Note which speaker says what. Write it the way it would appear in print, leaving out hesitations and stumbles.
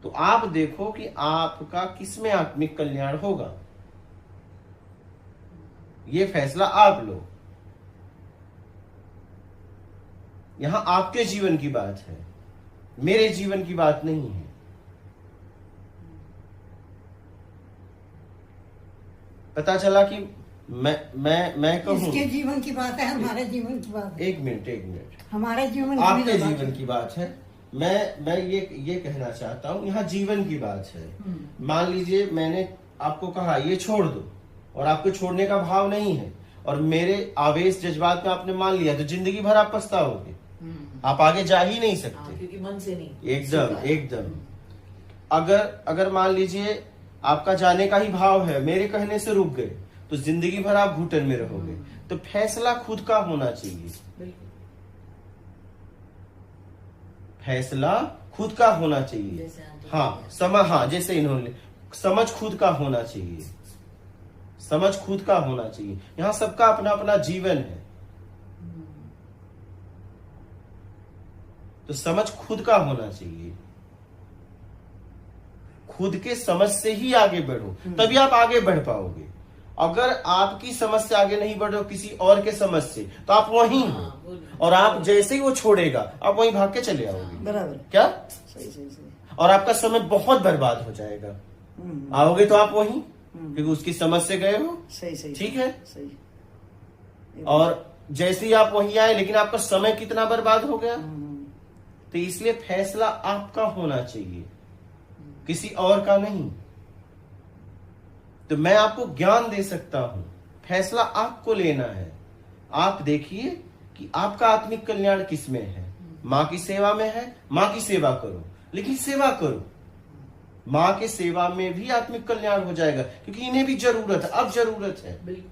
Speaker 1: तो आप देखो कि आपका किसमें आत्मिक कल्याण होगा, ये फैसला आप लो। यहां आपके जीवन की बात है, मेरे जीवन की बात नहीं है। पता चला कि मैं कहूं,
Speaker 2: इसके जीवन की बात है, हमारे जीवन की बात है।
Speaker 1: एक मिनट,
Speaker 2: हमारे जीवन की
Speaker 1: आपके
Speaker 2: भी तो बात
Speaker 1: जीवन
Speaker 2: है।
Speaker 1: की बात है। मैं ये कहना चाहता हूं, यहाँ जीवन की बात है। मान लीजिए मैंने आपको कहा ये छोड़ दो, और आपको छोड़ने का भाव नहीं है, और मेरे आवेश जज्बात में आपने मान लिया, तो जिंदगी भर आप पछताओगे, आप आगे जा ही नहीं सकते।
Speaker 3: क्योंकि मन से नहीं।
Speaker 1: एकदम। अगर मान लीजिए आपका जाने का ही भाव है, मेरे कहने से रुक गए, तो जिंदगी भर आप घुटन में रहोगे। तो फैसला खुद का होना चाहिए,
Speaker 3: बिल्कुल।
Speaker 1: फैसला खुद का होना चाहिए।
Speaker 3: जैसे आंटी
Speaker 1: हाँ, जैसे इन्होंने समझ खुद का होना चाहिए, समझ खुद का होना चाहिए। यहाँ सबका अपना अपना जीवन है, तो समझ खुद का होना चाहिए। खुद के समझ से ही आगे बढ़ो, तभी आप आगे बढ़ पाओगे। अगर आपकी समझ से आगे नहीं बढ़ रहे हो, किसी और के समझ से, तो आप वहीं हो, और आप जैसे ही वो छोड़ेगा आप वहीं भाग के चले आओगे।
Speaker 2: बराबर।
Speaker 1: क्या?
Speaker 2: सही।
Speaker 1: और आपका समय बहुत बर्बाद हो जाएगा। आओगे तो आप वहीं, क्योंकि उसकी समझ से गए हो।
Speaker 2: सही।
Speaker 1: ठीक है।
Speaker 2: सही।
Speaker 1: और जैसे ही आप वहीं आए, लेकिन आपका समय कितना बर्बाद हो गया। तो इसलिए फैसला आपका होना चाहिए, किसी और का नहीं। तो मैं आपको ज्ञान दे सकता हूं, फैसला आपको लेना है। आप देखिए कि आपका आत्मिक कल्याण किसमें है। माँ की सेवा में है, माँ की सेवा करो, लेकिन सेवा करो। माँ के सेवा में भी आत्मिक कल्याण हो जाएगा, क्योंकि इन्हें भी जरूरत है, अब जरूरत है।
Speaker 3: बिल्कुल।